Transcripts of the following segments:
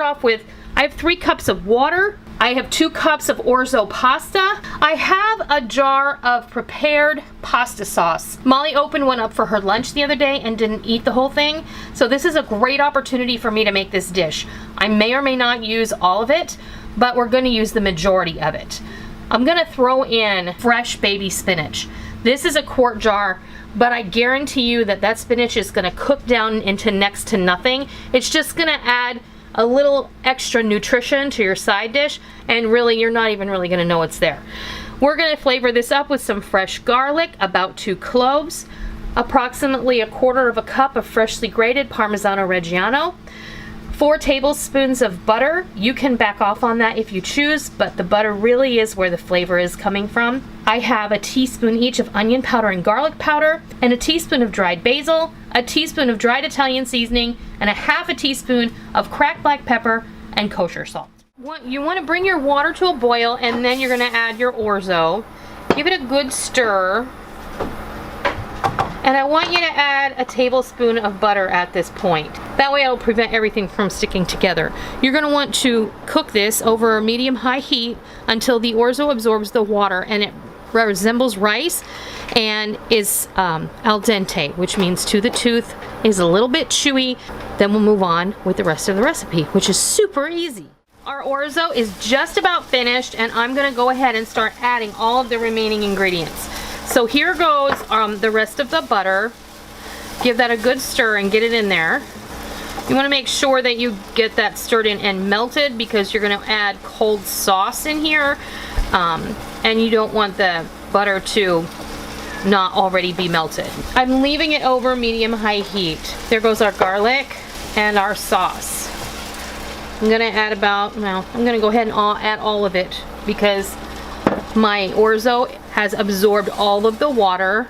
off with, I have 3 cups of water. I have 2 cups of orzo pasta. I have a jar of prepared pasta sauce. Molly opened one up for her lunch the other day and didn't eat the whole thing. So this is a great opportunity for me to make this dish. I may or may not use all of it, but we're gonna use the majority of it. I'm gonna throw in fresh baby spinach. This is a quart jar, but I guarantee you that that spinach is gonna cook down into next to nothing. It's just gonna add a little extra nutrition to your side dish, and really you're not even really gonna know it's there. We're gonna flavor this up with some fresh garlic, about 2 cloves, approximately 1/4 cup of freshly grated Parmigiano Reggiano, 4 tablespoons of butter. You can back off on that if you choose, but the butter really is where the flavor is coming from. I have a teaspoon each of onion powder and garlic powder, and a teaspoon of dried basil, a teaspoon of dried Italian seasoning, and a 1/2 teaspoon of cracked black pepper and kosher salt. You want to bring your water to a boil, and then you're going to add your orzo. Give it a good stir. And I want you to add a tablespoon of butter at this point. That way it'll prevent everything from sticking together. You're going to want to cook this over medium-high heat until the orzo absorbs the water and it resembles rice and is al dente, which means to the tooth, is a little bit chewy. Then we'll move on with the rest of the recipe, which is super easy. Our orzo is just about finished, and I'm going to go ahead and start adding all of the remaining ingredients. So here goes the rest of the butter. Give that a good stir and get it in there. You want to make sure that you get that stirred in and melted, because you're going to add cold sauce in here, and you don't want the butter to not already be melted. I'm leaving it over medium-high heat. There goes our garlic and our sauce. I'm going to add I'm going to go ahead and add all of it, because my orzo has absorbed all of the water,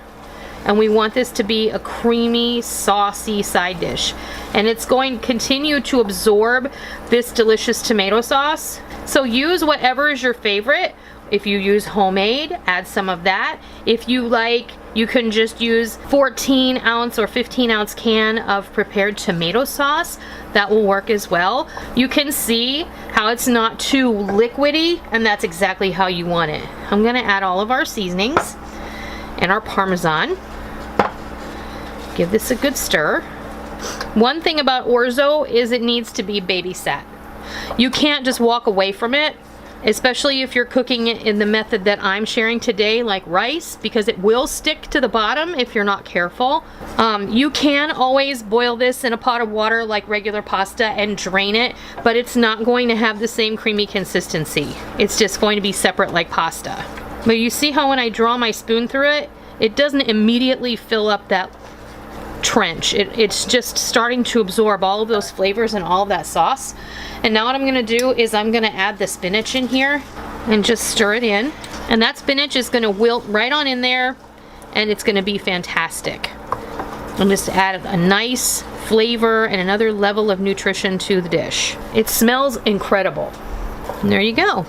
and we want this to be a creamy, saucy side dish. And it's going to continue to absorb this delicious tomato sauce. So use whatever is your favorite. If you use homemade, add some of that. If you like, you can just use 14-ounce or 15-ounce can of prepared tomato sauce. That will work as well. You can see how it's not too liquidy, and that's exactly how you want it. I'm gonna add all of our seasonings and our Parmesan. Give this a good stir. One thing about orzo is it needs to be babysat. You can't just walk away from it, especially if you're cooking it in the method that I'm sharing today, like rice, because it will stick to the bottom if you're not careful. You can always boil this in a pot of water like regular pasta and drain it, but it's not going to have the same creamy consistency. It's just going to be separate like pasta. But you see how when I draw my spoon through it, it doesn't immediately fill up that trench. It's just starting to absorb all of those flavors and all of that sauce. And now what I'm gonna do is I'm gonna add the spinach in here and just stir it in. And that spinach is gonna wilt right on in there, and it's gonna be fantastic. And just add a nice flavor and another level of nutrition to the dish. It smells incredible. And there you go.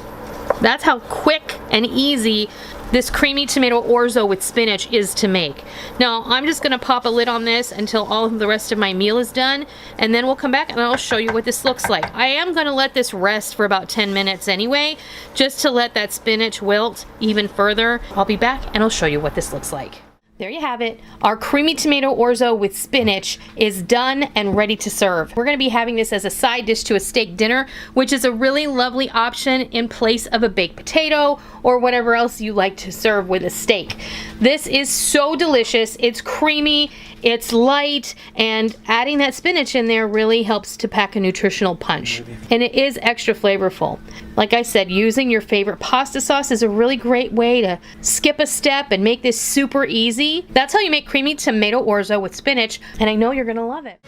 That's how quick and easy this creamy tomato orzo with spinach is to make. Now I'm just gonna pop a lid on this until all of the rest of my meal is done, and then we'll come back and I'll show you what this looks like. I am gonna let this rest for about 10 minutes anyway, just to let that spinach wilt even further. I'll be back and I'll show you what this looks like. There you have it. Our creamy tomato orzo with spinach is done and ready to serve. We're going to be having this as a side dish to a steak dinner, which is a really lovely option in place of a baked potato or whatever else you like to serve with a steak. This is so delicious. It's creamy, it's light, and adding that spinach in there really helps to pack a nutritional punch. And it is extra flavorful. Like I said, using your favorite pasta sauce is a really great way to skip a step and make this super easy. That's how you make creamy tomato orzo with spinach, and I know you're gonna love it.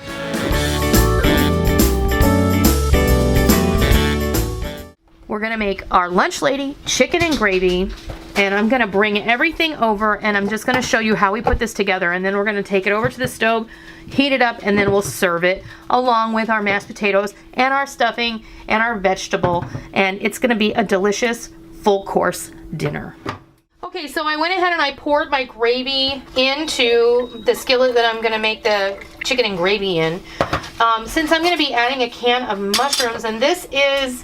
We're gonna make our lunch lady chicken and gravy, and I'm gonna bring everything over and I'm just gonna show you how we put this together, and then we're gonna take it over to the stove, heat it up, and then we'll serve it along with our mashed potatoes and our stuffing and our vegetable, and it's gonna be a delicious full course dinner. Okay, so I went ahead and I poured my gravy into the skillet that I'm gonna make the chicken and gravy in. Since I'm gonna be adding a can of mushrooms, and this is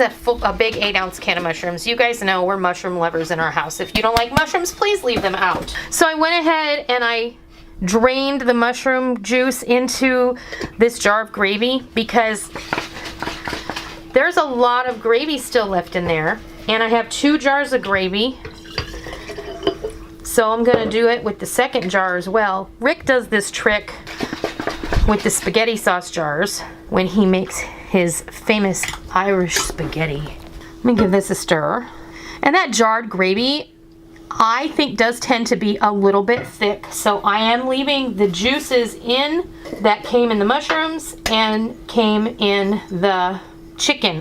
a big 8-ounce can of mushrooms. You guys know we're mushroom lovers in our house. If you don't like mushrooms, please leave them out. So I went ahead and I drained the mushroom juice into this jar of gravy because there's a lot of gravy still left in there. And I have 2 jars of gravy. So I'm gonna do it with the second jar as well. Rick does this trick with the spaghetti sauce jars when he makes his famous Irish spaghetti. Let me give this a stir. And that jarred gravy, I think, does tend to be a little bit thick. So I am leaving the juices in that came in the mushrooms and came in the chicken.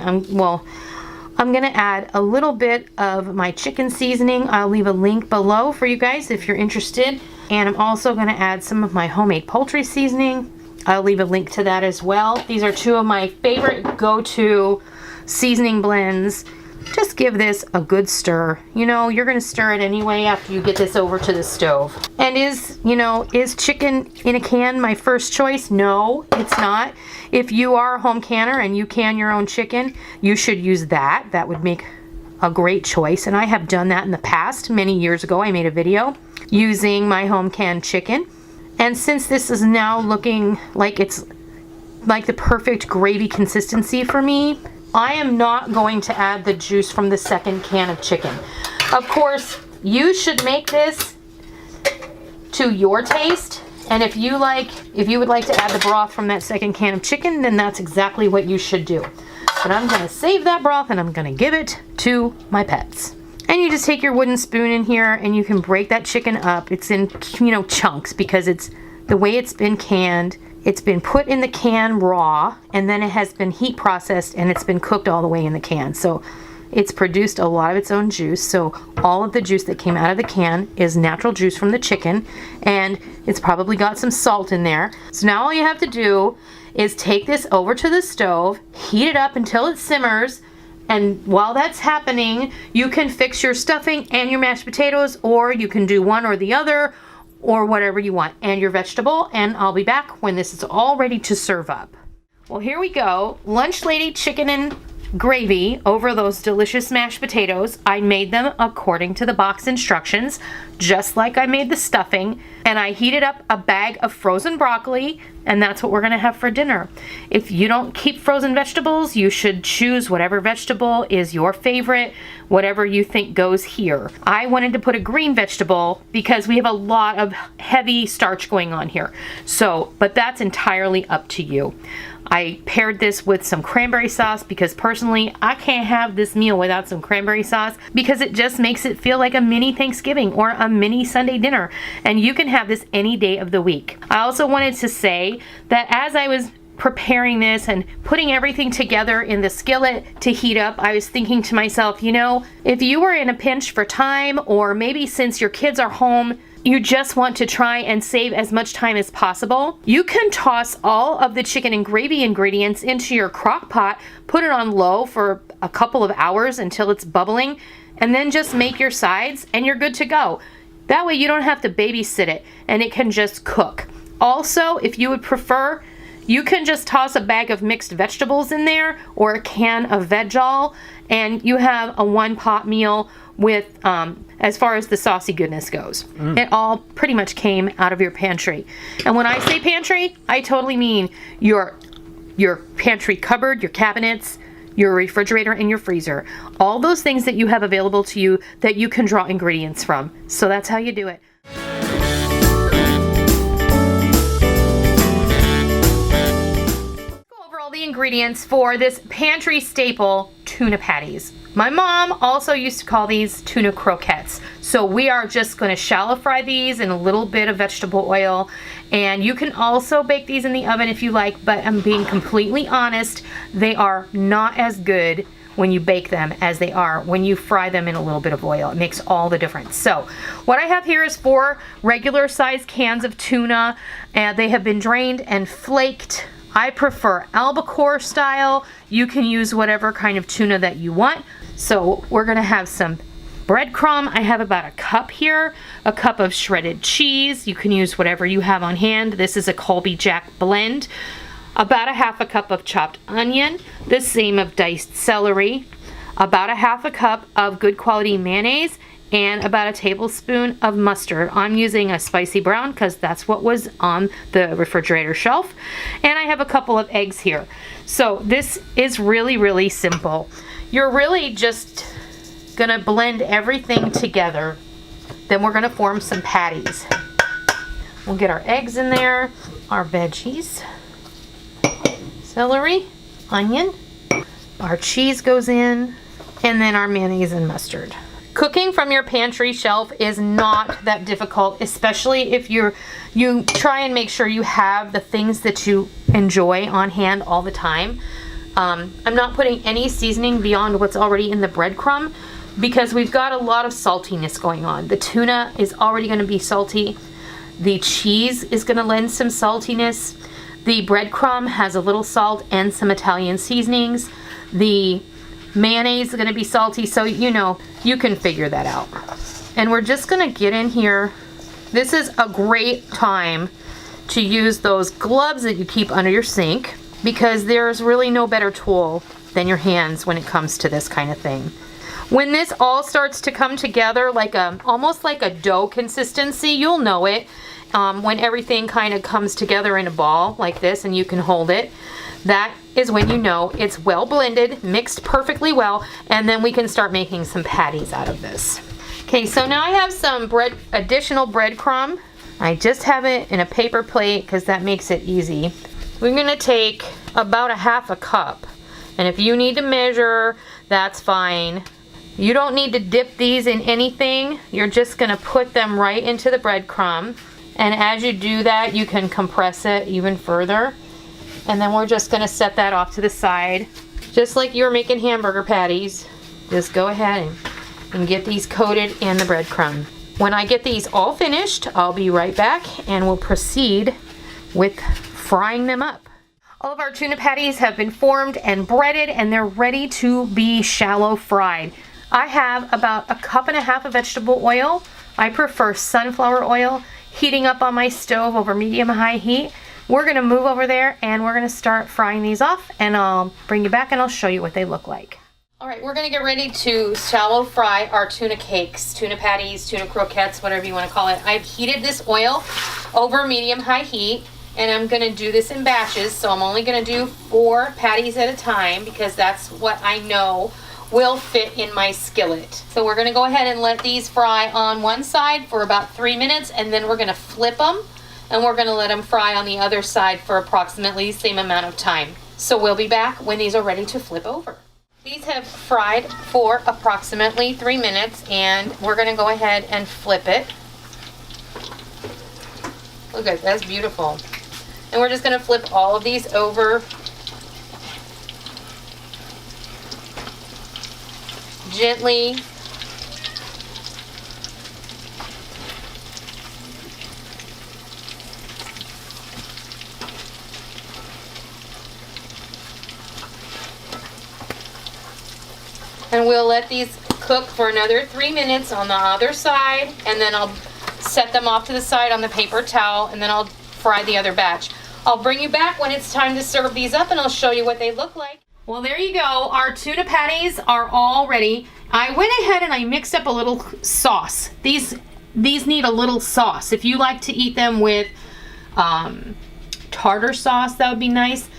I'm gonna add a little bit of my chicken seasoning. I'll leave a link below for you guys if you're interested. And I'm also gonna add some of my homemade poultry seasoning. I'll leave a link to that as well. These are 2 of my favorite go-to seasoning blends. Just give this a good stir. You know, you're gonna stir it anyway after you get this over to the stove. And is chicken in a can my first choice? No, it's not. If you are a home canner and you can your own chicken, you should use that. That would make a great choice. And I have done that in the past. Many years ago, I made a video using my home canned chicken. And since this is now looking like it's like the perfect gravy consistency for me, I am not going to add the juice from the second can of chicken. Of course, you should make this to your taste. And if you would like to add the broth from that second can of chicken, then that's exactly what you should do. But I'm gonna save that broth and I'm gonna give it to my pets. And you just take your wooden spoon in here and you can break that chicken up. It's in, chunks because it's the way it's been canned. It's been put in the can raw and then it has been heat processed and it's been cooked all the way in the can. So it's produced a lot of its own juice. So all of the juice that came out of the can is natural juice from the chicken, and it's probably got some salt in there. So now all you have to do is take this over to the stove, heat it up until it simmers, and while that's happening, you can fix your stuffing and your mashed potatoes, or you can do one or the other, or whatever you want, and your vegetable, and I'll be back when this is all ready to serve up. Well, here we go. Lunch lady chicken and gravy over those delicious mashed potatoes. I made them according to the box instructions, just like I made the stuffing, and I heated up a bag of frozen broccoli, and that's what we're gonna have for dinner. If you don't keep frozen vegetables, you should choose whatever vegetable is your favorite, whatever you think goes here. I wanted to put a green vegetable because we have a lot of heavy starch going on here. So, but that's entirely up to you. I paired this with some cranberry sauce because personally, I can't have this meal without some cranberry sauce because it just makes it feel like a mini Thanksgiving or a mini Sunday dinner. And you can have this any day of the week. I also wanted to say that as I was preparing this and putting everything together in the skillet to heat up, I was thinking to myself, if you were in a pinch for time, or maybe since your kids are home, you just want to try and save as much time as possible, you can toss all of the chicken and gravy ingredients into your crock pot, put it on low for a couple of hours until it's bubbling, and then just make your sides and you're good to go. That way you don't have to babysit it and it can just cook. Also, if you would prefer, you can just toss a bag of mixed vegetables in there or a can of veg-all, and you have a one-pot meal with, as far as the saucy goodness goes. It all pretty much came out of your pantry. And when I say pantry, I totally mean your pantry cupboard, your cabinets, your refrigerator, and your freezer. All those things that you have available to you that you can draw ingredients from. So that's how you do it. All the ingredients for this pantry staple tuna patties. My mom also used to call these tuna croquettes. So we are just going to shallow fry these in a little bit of vegetable oil, and you can also bake these in the oven if you like, but I'm being completely honest, they are not as good when you bake them as they are when you fry them in a little bit of oil. It makes all the difference. So what I have here is 4 regular sized cans of tuna, and they have been drained and flaked. I prefer albacore style. You can use whatever kind of tuna that you want. So we're gonna have some breadcrumb. I have about a cup here, a cup of shredded cheese. You can use whatever you have on hand. This is a Colby Jack blend. About a half a cup of chopped onion, the same of diced celery, about a half a cup of good quality mayonnaise, and about a tablespoon of mustard. I'm using a spicy brown because that's what was on the refrigerator shelf. And I have a couple of eggs here. So this is really, really simple. You're really just gonna blend everything together. Then we're gonna form some patties. We'll get our eggs in there, our veggies, celery, onion, our cheese goes in, and then our mayonnaise and mustard. Cooking from your pantry shelf is not that difficult, especially if you try and make sure you have the things that you enjoy on hand all the time. I'm not putting any seasoning beyond what's already in the breadcrumb because we've got a lot of saltiness going on. The tuna is already going to be salty. The cheese is going to lend some saltiness. The breadcrumb has a little salt and some Italian seasonings. The mayonnaise is going to be salty, so you know, you can figure that out. And we're just going to get in here. This is a great time to use those gloves that you keep under your sink because there's really no better tool than your hands when it comes to this kind of thing. When this all starts to come together like almost like a dough consistency, you'll know it when everything kind of comes together in a ball like this and you can hold it. That is when you know it's well blended, mixed perfectly well, and then we can start making some patties out of this. Okay, so now I have some additional breadcrumb. I just have it in a paper plate because that makes it easy. We're gonna take about a half a cup, and if you need to measure, that's fine. You don't need to dip these in anything. You're just gonna put them right into the breadcrumb, and as you do that, you can compress it even further. And then we're just gonna set that off to the side. Just like you were making hamburger patties, just go ahead and get these coated in the breadcrumb. When I get these all finished, I'll be right back and we'll proceed with frying them up. All of our tuna patties have been formed and breaded and they're ready to be shallow fried. I have about a cup and a half of vegetable oil. I prefer sunflower oil, heating up on my stove over medium-high heat. We're gonna move over there and we're gonna start frying these off, and I'll bring you back and I'll show you what they look like. All right, we're gonna get ready to shallow fry our tuna cakes, tuna patties, tuna croquettes, whatever you wanna call it. I've heated this oil over medium-high heat, and I'm gonna do this in batches, so I'm only gonna do 4 patties at a time because that's what I know will fit in my skillet. So we're gonna go ahead and let these fry on one side for about 3 minutes, and then we're gonna flip them and we're gonna let them fry on the other side for approximately the same amount of time. So we'll be back when these are ready to flip over. These have fried for approximately 3 minutes, and we're gonna go ahead and flip it. Look at that, that's beautiful. And we're just gonna flip all of these over gently. And we'll let these cook for another 3 minutes on the other side, and then I'll set them off to the side on the paper towel, and then I'll fry the other batch. I'll bring you back when it's time to serve these up, and I'll show you what they look like. Well, there you go. Our tuna patties are all ready. I went ahead and I mixed up a little sauce. These need a little sauce. If you like to eat them with tartar sauce, that would be nice.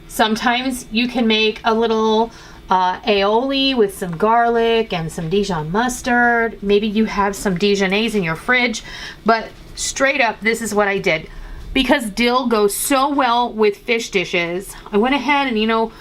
Sometimes you can make a little aioli with some garlic and some Dijon mustard. Maybe you have some Dijonnaise in your fridge, but straight up, this is what I did. Because dill goes so well with fish dishes, I went ahead and, you know,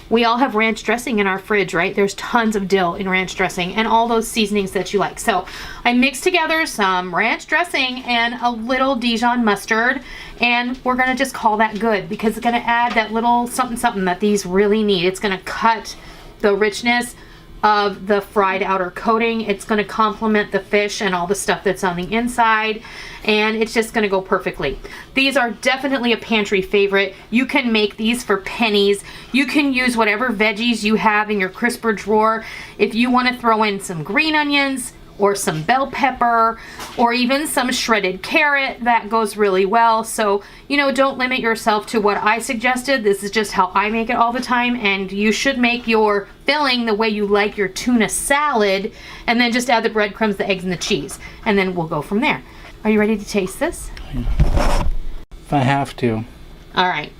we all have ranch dressing in our fridge, right? There's tons of dill in ranch dressing and all those seasonings that you like. So I mixed together some ranch dressing and a little Dijon mustard, and we're gonna just call that good because it's gonna add that little something something that these really need. It's gonna cut the richness of the fried outer coating. It's going to complement the fish and all the stuff that's on the inside, and it's just going to go perfectly. These are definitely a pantry favorite. You can make these for pennies. You can use whatever veggies you have in your crisper drawer. If you want to throw in some green onions or some bell pepper or even some shredded carrot, that goes really well. So, you know, don't limit yourself to what I suggested. This is just how I make it all the time, and you should make your filling the way you like your tuna salad, and then just add the breadcrumbs, the eggs, and the cheese, and then we'll go from there. Are you ready to taste this? If I have to. All right.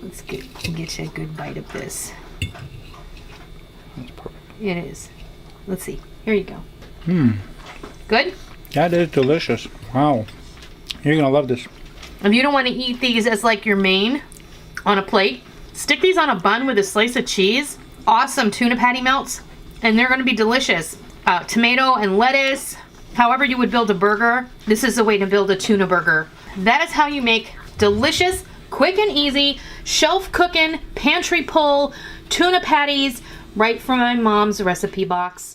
Let's get you a good bite of this. That's perfect. It is. Let's see. Here you go. Good? That is delicious. Wow. You're gonna love this. If you don't want to eat these as like your main on a plate, stick these on a bun with a slice of cheese. Awesome tuna patty melts, and they're going to be delicious. Tomato and lettuce, however you would build a burger, this is the way to build a tuna burger. That is how you make delicious, quick and easy, shelf cooking, pantry pull tuna patties right from my mom's recipe box.